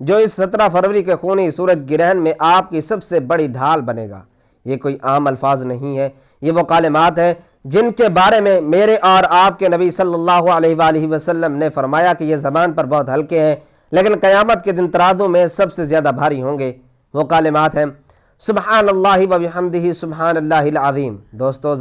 جو اس 17 فروری کے خونی سورج گرہن میں آپ کی سب سے بڑی ڈھال بنے گا۔ یہ کوئی عام الفاظ نہیں ہے، یہ وہ کلمات ہیں جن کے بارے میں میرے اور آپ کے نبی صلی اللہ علیہ وآلہ وسلم نے فرمایا کہ یہ زبان پر بہت ہلکے ہیں لیکن قیامت کے دن ترازو میں سب سے زیادہ بھاری ہوں گے۔ وہ کلمات ہیں سبحان اللہ و بحمدہ سبحان اللہ العظیم۔ دوستو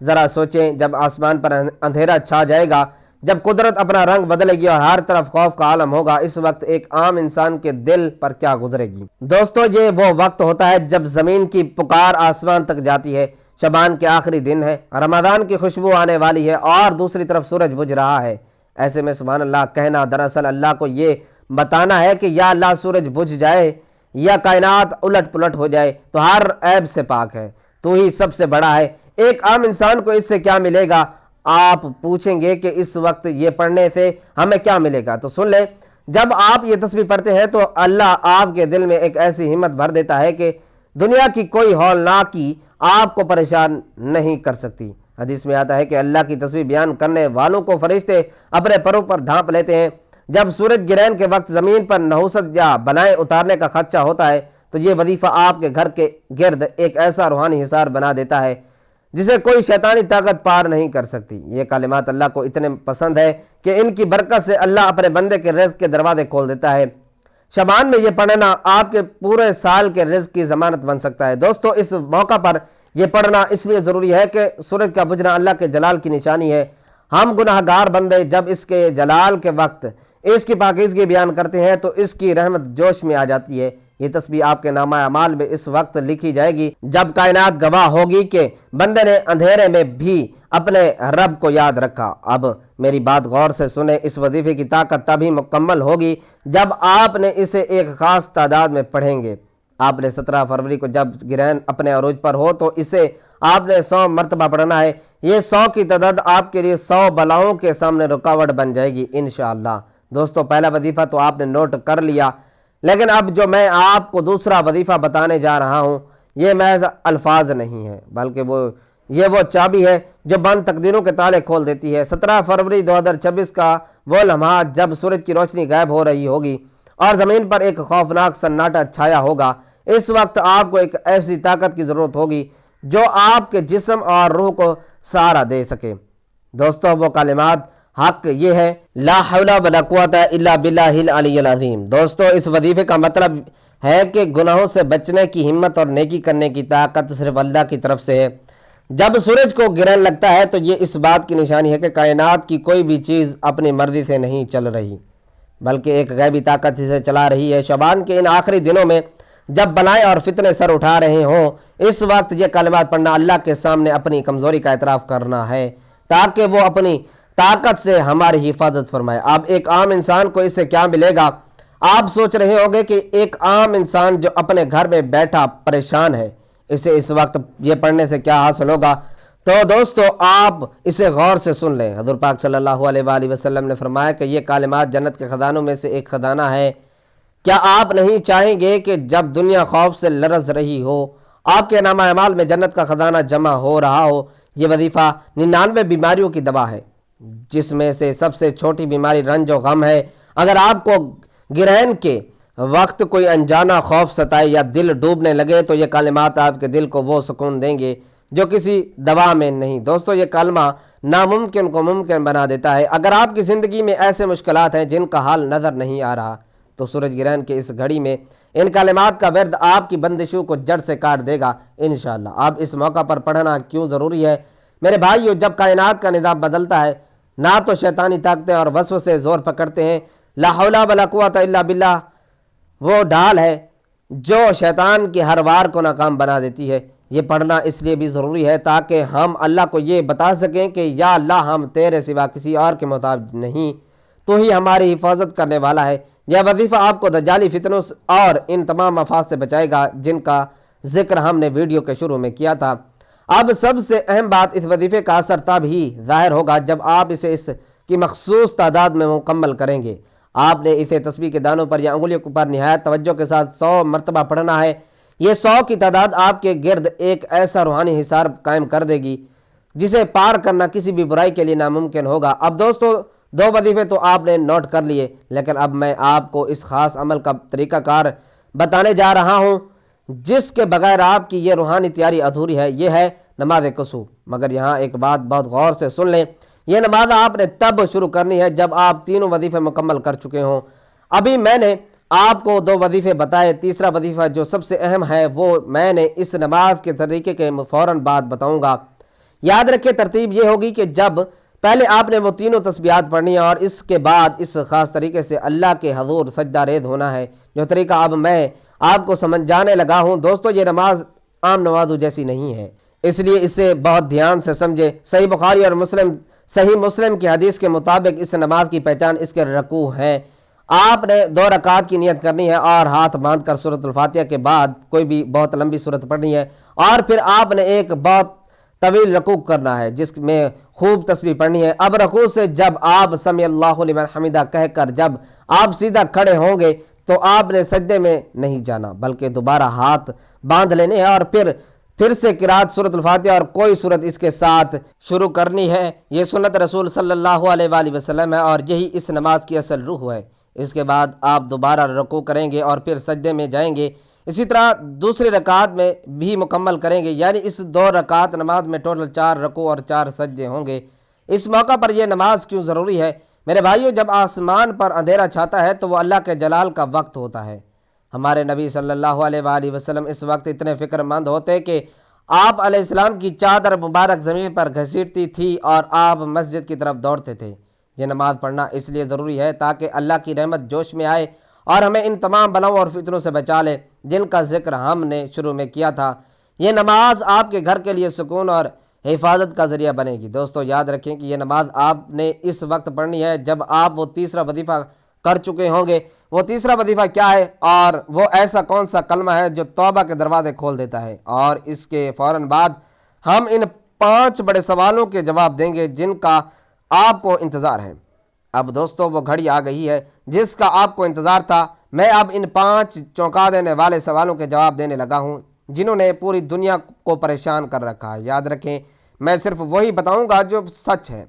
ذرا سوچیں، جب آسمان پر اندھیرا چھا جائے گا، جب قدرت اپنا رنگ بدلے گی اور ہر طرف خوف کا عالم ہوگا، اس وقت ایک عام انسان کے دل پر کیا گزرے گی؟ دوستو یہ وہ وقت ہوتا ہے جب زمین کی پکار آسمان تک جاتی ہے، شعبان کے آخری دن ہے، رمضان کی خوشبو آنے والی ہے اور دوسری طرف سورج بجھ رہا ہے۔ ایسے میں سبحان اللہ کہنا دراصل اللہ کو یہ بتانا ہے کہ یا اللہ سورج بجھ جائے یا کائنات الٹ پلٹ ہو جائے تو ہر عیب سے پاک ہے، تو ہی سب سے بڑا ہے۔ ایک عام انسان کو اس سے کیا ملے گا؟ آپ پوچھیں گے کہ اس وقت یہ پڑھنے سے ہمیں کیا ملے گا؟ تو سن لیں، جب آپ یہ تسبیح پڑھتے ہیں تو اللہ آپ کے دل میں ایک ایسی ہمت بھر دیتا ہے کہ دنیا کی کوئی ہولناکی آپ کو پریشان نہیں کر سکتی۔ حدیث میں آتا ہے کہ اللہ کی تسبیح بیان کرنے والوں کو فرشتے اپنے پروں پر ڈھانپ لیتے ہیں۔ جب سورج گرہن کے وقت زمین پر نحوست یا بلائیں اتارنے کا خدشہ ہوتا ہے تو یہ وظیفہ آپ کے گھر کے گرد ایک ایسا روحانی حصار بنا دیتا ہے جسے کوئی شیطانی طاقت پار نہیں کر سکتی۔ یہ کلمات اللہ کو اتنے پسند ہے کہ ان کی برکت سے اللہ اپنے بندے کے رزق کے دروازے کھول دیتا ہے۔ شعبان میں یہ پڑھنا آپ کے پورے سال کے رزق کی ضمانت بن سکتا ہے۔ دوستو اس موقع پر یہ پڑھنا اس لیے ضروری ہے کہ سورج کا بجھنا اللہ کے جلال کی نشانی ہے۔ ہم گناہ گار بندے جب اس کے جلال کے وقت اس کی پاکیزگی بیان کرتے ہیں تو اس کی رحمت جوش میں آ جاتی ہے۔ یہ تسبیح آپ کے نامہ اعمال میں اس وقت لکھی جائے گی جب کائنات گواہ ہوگی کہ بندے نے اندھیرے میں بھی اپنے رب کو یاد رکھا۔ اب میری بات غور سے سنیں، اس وظیفے کی طاقت تبھی مکمل ہوگی جب آپ نے اسے ایک خاص تعداد میں پڑھیں گے۔ آپ نے 17 فروری کو جب گرہن اپنے عروج پر ہو تو اسے آپ نے 100 مرتبہ پڑھنا ہے۔ یہ 100 کی تعداد آپ کے لیے 100 بلاؤں کے سامنے رکاوٹ بن جائے گی انشاءاللہ۔ دوستو پہلا وظیفہ تو آپ نے نوٹ کر لیا، لیکن اب جو میں آپ کو دوسرا وظیفہ بتانے جا رہا ہوں یہ محض الفاظ نہیں ہے بلکہ یہ وہ چابی ہے جو بند تقدیروں کے تالے کھول دیتی ہے۔ 17 فروری 2026 کا وہ لمحہ جب سورج کی روشنی غائب ہو رہی ہوگی اور زمین پر ایک خوفناک سناٹا چھایا ہوگا، اس وقت آپ کو ایک ایسی طاقت کی ضرورت ہوگی جو آپ کے جسم اور روح کو سہارا دے سکے۔ دوستو وہ کلمات حق یہ ہے لا حول ولا قوت الا باللہ العلی العظیم۔ دوستو اس وظیفے کا مطلب ہے کہ گناہوں سے بچنے کی ہمت اور نیکی کرنے کی طاقت صرف اللہ کی طرف سے ہے۔ جب سورج کو گرہن لگتا ہے تو یہ اس بات کی نشانی ہے کہ کائنات کی کوئی بھی چیز اپنی مرضی سے نہیں چل رہی بلکہ ایک غیبی طاقت اسے چلا رہی ہے۔ شعبان کے ان آخری دنوں میں جب بلائیں اور فتنے سر اٹھا رہے ہوں، اس وقت یہ کلمات پڑھنا اللہ کے سامنے اپنی کمزوری کا اعتراف کرنا ہے تاکہ وہ اپنی طاقت سے ہماری حفاظت فرمائے۔ اب ایک عام انسان کو اس سے کیا ملے گا؟ آپ سوچ رہے ہوں گے کہ ایک عام انسان جو اپنے گھر میں بیٹھا پریشان ہے اسے اس وقت یہ پڑھنے سے کیا حاصل ہوگا؟ تو دوستو آپ اسے غور سے سن لیں۔ حضور پاک صلی اللہ علیہ وآلہ وسلم نے فرمایا کہ یہ کلمات جنت کے خزانوں میں سے ایک خزانہ ہے۔ کیا آپ نہیں چاہیں گے کہ جب دنیا خوف سے لرز رہی ہو، آپ کے نامہ اعمال میں جنت کا خزانہ جمع ہو رہا ہو؟ یہ وظیفہ 99 بیماریوں کی دوا ہے جس میں سے سب سے چھوٹی بیماری رنج و غم ہے۔ اگر آپ کو گرہن کے وقت کوئی انجانا خوف ستائے یا دل ڈوبنے لگے تو یہ کلمات آپ کے دل کو وہ سکون دیں گے جو کسی دوا میں نہیں۔ دوستو یہ کلمہ ناممکن کو ممکن بنا دیتا ہے۔ اگر آپ کی زندگی میں ایسے مشکلات ہیں جن کا حل نظر نہیں آ رہا تو سورج گرہن کے اس گھڑی میں ان کلمات کا ورد آپ کی بندشوں کو جڑ سے کاٹ دے گا انشاءاللہ۔ اب اس موقع پر پڑھنا کیوں ضروری ہے؟ میرے بھائیو، جب کائنات کا نظام بدلتا ہے نہ تو شیطانی طاقتیں اور وسوسے زور پکڑتے ہیں، لا حول ولا قوت الا باللہ وہ ڈھال ہے جو شیطان کی ہر وار کو ناکام بنا دیتی ہے۔ یہ پڑھنا اس لیے بھی ضروری ہے تاکہ ہم اللہ کو یہ بتا سکیں کہ یا اللہ ہم تیرے سوا کسی اور کے محتاج نہیں، تو ہی ہماری حفاظت کرنے والا ہے۔ یہ وظیفہ آپ کو دجالی فتنوں اور ان تمام مفاد سے بچائے گا جن کا ذکر ہم نے ویڈیو کے شروع میں کیا تھا۔ اب سب سے اہم بات، اس وظیفے کا اثر تب ہی ظاہر ہوگا جب آپ اسے اس کی مخصوص تعداد میں مکمل کریں گے۔ آپ نے اسے تسبیح کے دانوں پر یا انگلیوں پر نہایت توجہ کے ساتھ 100 مرتبہ پڑھنا ہے۔ یہ 100 کی تعداد آپ کے گرد ایک ایسا روحانی حصار قائم کر دے گی جسے پار کرنا کسی بھی برائی کے لیے ناممکن ہوگا۔ اب دوستو 2 وظیفے تو آپ نے نوٹ کر لیے، لیکن اب میں آپ کو اس خاص عمل کا طریقہ کار بتانے جا رہا ہوں جس کے بغیر آپ کی یہ روحانی تیاری ادھوری ہے۔ یہ ہے نماز کسوف۔ مگر یہاں ایک بات بہت غور سے سن لیں، یہ نماز آپ نے تب شروع کرنی ہے جب آپ تینوں وظیفے مکمل کر چکے ہوں۔ ابھی میں نے آپ کو 2 وظیفے بتائے، تیسرا وظیفہ جو سب سے اہم ہے وہ میں نے اس نماز کے طریقے کے فوراً بعد بتاؤں گا۔ یاد رکھیں ترتیب یہ ہوگی کہ جب پہلے آپ نے وہ تینوں تسبیحات پڑھنی ہے اور اس کے بعد اس خاص طریقے سے اللہ کے حضور سجدہ ریز ہونا ہے، جو طریقہ اب میں آپ کو سمجھانے لگا ہوں۔ دوستو یہ نماز عام نمازوں جیسی نہیں ہے، اس لیے اسے بہت دھیان سے سمجھے۔ صحیح مسلم کی حدیث کے مطابق اس نماز کی پہچان اس کے رکوع ہے۔ آپ نے 2 رکعات کی نیت کرنی ہے اور ہاتھ باندھ کر سورۃ الفاتحہ کے بعد کوئی بھی بہت لمبی سورت پڑھنی ہے، اور پھر آپ نے ایک بہت طویل رکوع کرنا ہے جس میں خوب تسبیح پڑھنی ہے۔ اب رکوع سے جب آپ سمیع اللہ لمن حمدہ کہہ کر جب آپ سیدھا کھڑے ہوں گے تو آپ نے سجدے میں نہیں جانا، بلکہ دوبارہ ہاتھ باندھ لینے ہیں اور پھر سے قرات سورۃ الفاتحہ اور کوئی سورت اس کے ساتھ شروع کرنی ہے۔ یہ سنت رسول صلی اللہ علیہ وآلہ وسلم ہے اور یہی اس نماز کی اصل روح ہے۔ اس کے بعد آپ دوبارہ رکوع کریں گے اور پھر سجدے میں جائیں گے۔ اسی طرح دوسری رکعت میں بھی مکمل کریں گے، یعنی اس 2 رکعت نماز میں ٹوٹل 4 رکوع اور 4 سجدے ہوں گے۔ اس موقع پر یہ نماز کیوں ضروری ہے؟ میرے بھائیوں، جب آسمان پر اندھیرا چھاتا ہے تو وہ اللہ کے جلال کا وقت ہوتا ہے۔ ہمارے نبی صلی اللہ علیہ وآلہ وسلم اس وقت اتنے فکر مند ہوتے کہ آپ علیہ السلام کی چادر مبارک زمین پر گھسیٹتی تھی اور آپ مسجد کی طرف دوڑتے تھے۔ یہ نماز پڑھنا اس لیے ضروری ہے تاکہ اللہ کی رحمت جوش میں آئے اور ہمیں ان تمام بلاؤں اور فتنوں سے بچا لے جن کا ذکر ہم نے شروع میں کیا تھا۔ یہ نماز آپ کے گھر کے لیے سکون اور حفاظت کا ذریعہ بنے گی۔ دوستو یاد رکھیں کہ یہ نماز آپ نے اس وقت پڑھنی ہے جب آپ وہ تیسرا وظیفہ کر چکے ہوں گے۔ وہ تیسرا وظیفہ کیا ہے اور وہ ایسا کون سا کلمہ ہے جو توبہ کے دروازے کھول دیتا ہے؟ اور اس کے فوراً بعد ہم ان 5 بڑے سوالوں کے جواب دیں گے جن کا آپ کو انتظار ہے۔ اب دوستو وہ گھڑی آ گئی ہے جس کا آپ کو انتظار تھا۔ میں اب ان 5 چونکا دینے والے سوالوں کے جواب دینے لگا ہوں جنہوں نے پوری دنیا کو پریشان کر رکھا ہے۔ یاد رکھیں میں صرف وہی بتاؤں گا جو سچ ہے۔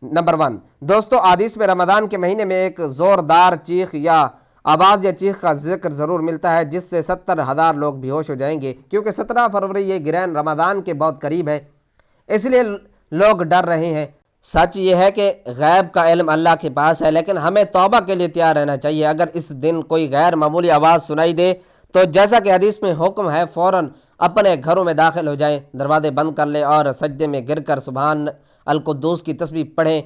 نمبر 1 دوستو، حدیث میں رمضان کے مہینے میں ایک زوردار چیخ یا آواز یا چیخ کا ذکر ضرور ملتا ہے جس سے 70,000 لوگ بے ہوش ہو جائیں گے، کیونکہ 17 فروری یہ گرہن رمضان کے بہت قریب ہے، اس لیے لوگ ڈر رہے ہیں۔ سچ یہ ہے کہ غیب کا علم اللہ کے پاس ہے، لیکن ہمیں توبہ کے لیے تیار رہنا چاہیے۔ اگر اس دن کوئی غیر معمولی آواز سنائی دے تو جیسا کہ حدیث میں حکم ہے فوراً اپنے گھروں میں داخل ہو جائیں، دروازے بند کر لیں اور سجدے میں گر کر سبحان القدوس کی تسبیح پڑھیں۔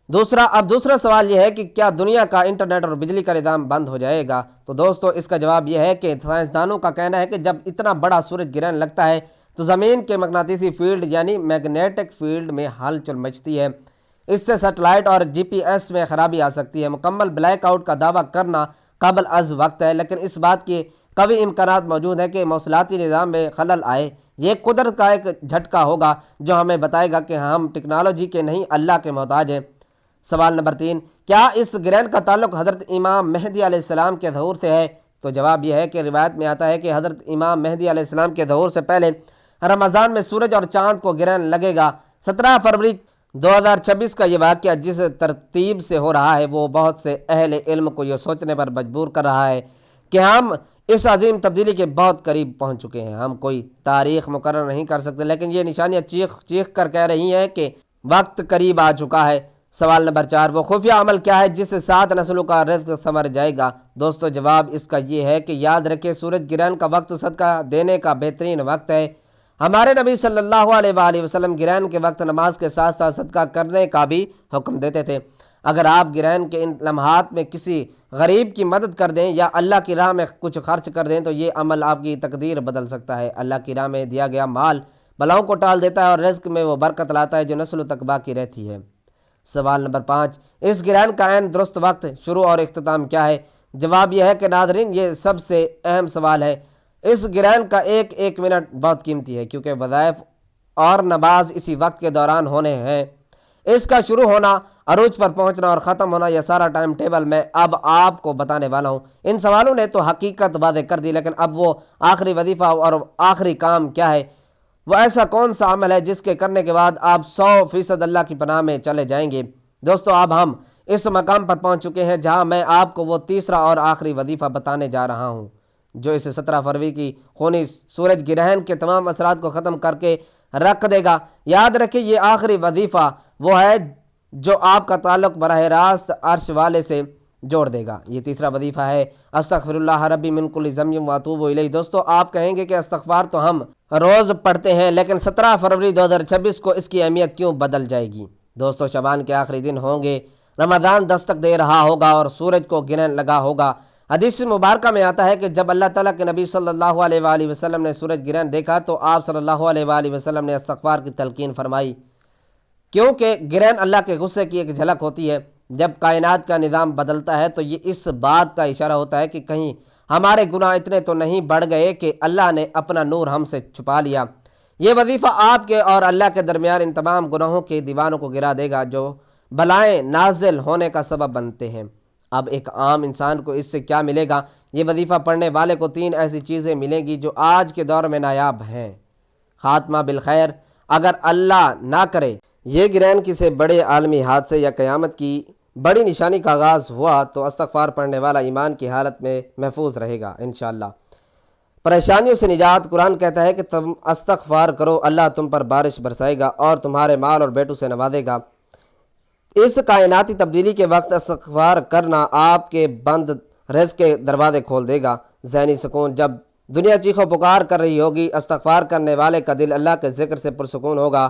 دوسرا سوال یہ ہے کہ کیا دنیا کا انٹرنیٹ اور بجلی کا نظام بند ہو جائے گا؟ تو دوستو اس کا جواب یہ ہے کہ سائنسدانوں کا کہنا ہے کہ جب اتنا بڑا سورج گرہن لگتا ہے تو زمین کے مقناطیسی فیلڈ یعنی میگنیٹک فیلڈ میں ہلچل مچتی ہے۔ اس سے سیٹلائٹ اور جی پی ایس میں خرابی آ سکتی ہے۔ مکمل بلیک آؤٹ کا دعویٰ کرنا قبل از وقت ہے، لیکن اس بات کی قوی امکانات موجود ہیں کہ مواصلاتی نظام میں خلل آئے۔ یہ قدرت کا ایک جھٹکا ہوگا جو ہمیں بتائے گا کہ ہم ٹیکنالوجی کے نہیں اللہ کے محتاج ہیں۔ سوال نمبر 3، کیا اس گرہن کا تعلق حضرت امام مہدی علیہ السلام کے ظہور سے ہے؟ تو جواب یہ ہے کہ روایت میں آتا ہے کہ حضرت امام مہدی علیہ السلام کے ظہور سے پہلے رمضان میں سورج اور چاند کو گرہن لگے گا۔ 17 فروری 2026 کا یہ واقعہ جس ترتیب سے ہو رہا ہے وہ بہت سے اہل علم کو یہ سوچنے پر مجبور کر رہا ہے کہ ہم اس عظیم تبدیلی کے بہت قریب پہنچ چکے ہیں۔ ہم کوئی تاریخ مقرر نہیں کر سکتے، لیکن یہ نشانیاں چیخ چیخ کر کہہ رہی ہیں کہ وقت قریب آ چکا ہے۔ سوال نمبر 4، وہ خفیہ عمل کیا ہے جس سے 7 نسلوں کا رزق ثمر جائے گا؟ دوستو جواب اس کا یہ ہے کہ یاد رکھیں سورج گرہن کا وقت صدقہ دینے کا بہترین وقت ہے۔ ہمارے نبی صلی اللہ علیہ وآلہ وسلم گرہن کے وقت نماز کے ساتھ ساتھ صدقہ کرنے کا بھی حکم دیتے تھے۔ اگر آپ گرہن کے ان لمحات میں کسی غریب کی مدد کر دیں یا اللہ کی راہ میں کچھ خرچ کر دیں تو یہ عمل آپ کی تقدیر بدل سکتا ہے۔ اللہ کی راہ میں دیا گیا مال بلاؤں کو ٹال دیتا ہے اور رزق میں وہ برکت لاتا ہے جو نسلوں تک باقی رہتی ہے۔ سوال نمبر 5، اس گرہن کا عین درست وقت، شروع اور اختتام کیا ہے؟ جواب یہ ہے کہ ناظرین یہ سب سے اہم سوال ہے۔ اس گرہن کا ایک ایک منٹ بہت قیمتی ہے کیونکہ وظائف اور نماز اسی وقت کے دوران ہونے ہیں۔ اس کا شروع ہونا، عروج پر پہنچنا اور ختم ہونا، یہ سارا ٹائم ٹیبل میں اب آپ کو بتانے والا ہوں۔ ان سوالوں نے تو حقیقت واضح کر دی، لیکن اب وہ آخری وظیفہ اور آخری کام کیا ہے؟ وہ ایسا کون سا عمل ہے جس کے کرنے کے بعد آپ 100% اللہ کی پناہ میں چلے جائیں گے؟ دوستو اب ہم اس مقام پر پہنچ چکے ہیں جہاں میں آپ کو وہ تیسرا اور آخری وظیفہ بتانے جا رہا ہوں جو اس 17 فروری کی خونی سورج گرہن کے تمام اثرات کو ختم کر کے رکھ دے گا۔ یاد رکھیں یہ آخری وظیفہ وہ ہے جو آپ کا تعلق براہ راست عرش والے سے جوڑ دے گا۔ یہ تیسرا وظیفہ ہے استغفر اللہ ربی من کل ذنب واتوب الیہ۔ دوستو آپ کہیں گے کہ استغفار تو ہم روز پڑھتے ہیں لیکن 17 فروری 2026 کو اس کی اہمیت کیوں بدل جائے گی؟ دوستو شعبان کے آخری دن ہوں گے، رمضان دستک دے رہا ہوگا اور سورج کو گرہن لگا ہوگا۔ حدیث مبارکہ میں آتا ہے کہ جب اللہ تعالیٰ کے نبی صلی اللہ علیہ وآلہ وسلم نے سورج گرہن دیکھا تو آپ صلی اللہ علیہ وآلہ وسلم نے استغفار کی تلقین فرمائی، کیونکہ گرہن اللہ کے غصے کی ایک جھلک ہوتی ہے۔ جب کائنات کا نظام بدلتا ہے تو یہ اس بات کا اشارہ ہوتا ہے کہ کہیں ہمارے گناہ اتنے تو نہیں بڑھ گئے کہ اللہ نے اپنا نور ہم سے چھپا لیا۔ یہ وظیفہ آپ کے اور اللہ کے درمیان ان تمام گناہوں کے دیواروں کو گرا دے گا جو بلائیں نازل ہونے کا سبب بنتے ہیں۔ اب ایک عام انسان کو اس سے کیا ملے گا؟ یہ وظیفہ پڑھنے والے کو 3 ایسی چیزیں ملیں گی جو آج کے دور میں نایاب ہیں۔ خاتمہ بالخیر، اگر اللہ نہ کرے یہ گرہن کسی بڑے عالمی حادثے یا قیامت کی بڑی نشانی کا آغاز ہوا تو استغفار پڑھنے والا ایمان کی حالت میں محفوظ رہے گا انشاءاللہ۔ پریشانیوں سے نجات، قرآن کہتا ہے کہ تم استغفار کرو، اللہ تم پر بارش برسائے گا اور تمہارے مال اور بیٹوں سے نوازے گا۔ اس کائناتی تبدیلی کے وقت استغفار کرنا آپ کے بند رزق کے دروازے کھول دے گا۔ ذہنی سکون، جب دنیا چیخ و پکار کر رہی ہوگی، استغفار کرنے والے کا دل اللہ کے ذکر سے پرسکون ہوگا۔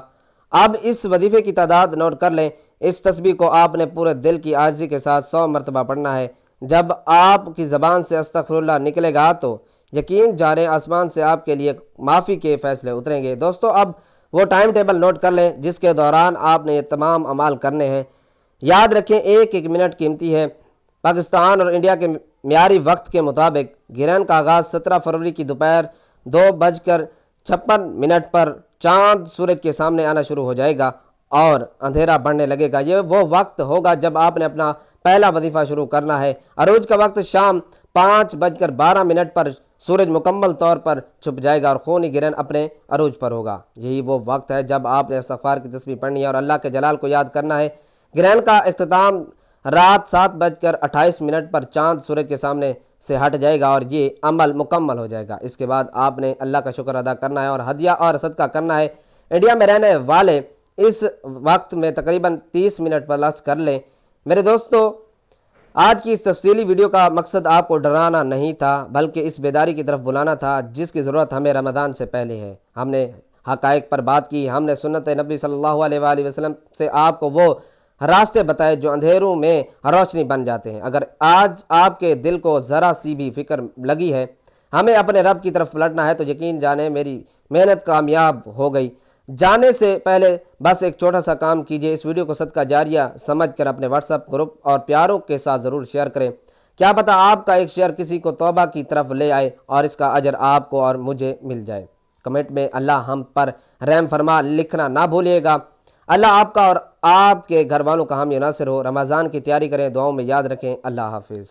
اب اس وظیفے کی تعداد نوٹ کر لیں۔ اس تسبیح کو آپ نے پورے دل کی عاجزی کے ساتھ 100 مرتبہ پڑھنا ہے۔ جب آپ کی زبان سے استغفر اللہ نکلے گا تو یقین جانیں آسمان سے آپ کے لیے معافی کے فیصلے اتریں گے۔ دوستو اب وہ ٹائم ٹیبل نوٹ کر لیں جس کے دوران آپ نے یہ تمام اعمال کرنے ہیں۔ یاد رکھیں ایک ایک منٹ قیمتی ہے۔ پاکستان اور انڈیا کے معیاری وقت کے مطابق گرہن کا آغاز 17 فروری کی دوپہر 2:56 پر چاند سورج کے سامنے آنا شروع ہو جائے گا اور اندھیرا بڑھنے لگے گا۔ یہ وہ وقت ہوگا جب آپ نے اپنا پہلا وظیفہ شروع کرنا ہے۔ عروج کا وقت شام 5:12 پر سورج مکمل طور پر چھپ جائے گا اور خونی گرہن اپنے عروج پر ہوگا۔ یہی وہ وقت ہے جب آپ نے استغفار کی تسبیح پڑھنی ہے اور اللہ کے جلال کو یاد کرنا ہے۔ گرہن کا اختتام رات 7:28 پر چاند سورج کے سامنے سے ہٹ جائے گا اور یہ عمل مکمل ہو جائے گا۔ اس کے بعد آپ نے اللہ کا شکر ادا کرنا ہے اور ہدیہ اور صدقہ کرنا ہے۔ انڈیا میں رہنے والے اس وقت میں تقریباً 30 منٹ پلس کر لیں۔ میرے دوستو آج کی اس تفصیلی ویڈیو کا مقصد آپ کو ڈرانا نہیں تھا بلکہ اس بیداری کی طرف بلانا تھا جس کی ضرورت ہمیں رمضان سے پہلے ہے۔ ہم نے حقائق پر بات کی، ہم نے سنت نبی صلی اللہ علیہ وآلہ وسلم سے آپ کو وہ راستے بتائے جو اندھیروں میں روشنی بن جاتے ہیں۔ اگر آج آپ کے دل کو ذرا سی بھی فکر لگی ہے ہمیں اپنے رب کی طرف پلٹنا ہے تو یقین جانیں میری محنت کامیاب ہو گئی۔ جانے سے پہلے بس ایک چھوٹا سا کام کیجئے، اس ویڈیو کو صدقہ جاریہ سمجھ کر اپنے واٹس ایپ گروپ اور پیاروں کے ساتھ ضرور شیئر کریں۔ کیا پتہ آپ کا ایک شیئر کسی کو توبہ کی طرف لے آئے اور اس کا اجر آپ کو اور مجھے مل جائے۔ کمنٹ میں اللہ ہم پر رحم فرما لکھنا نہ بھولیے گا۔ اللہ آپ کا اور آپ کے گھر والوں کا حامی و ناصر ہو۔ رمضان کی تیاری کریں، دعاؤں میں یاد رکھیں۔ اللہ حافظ۔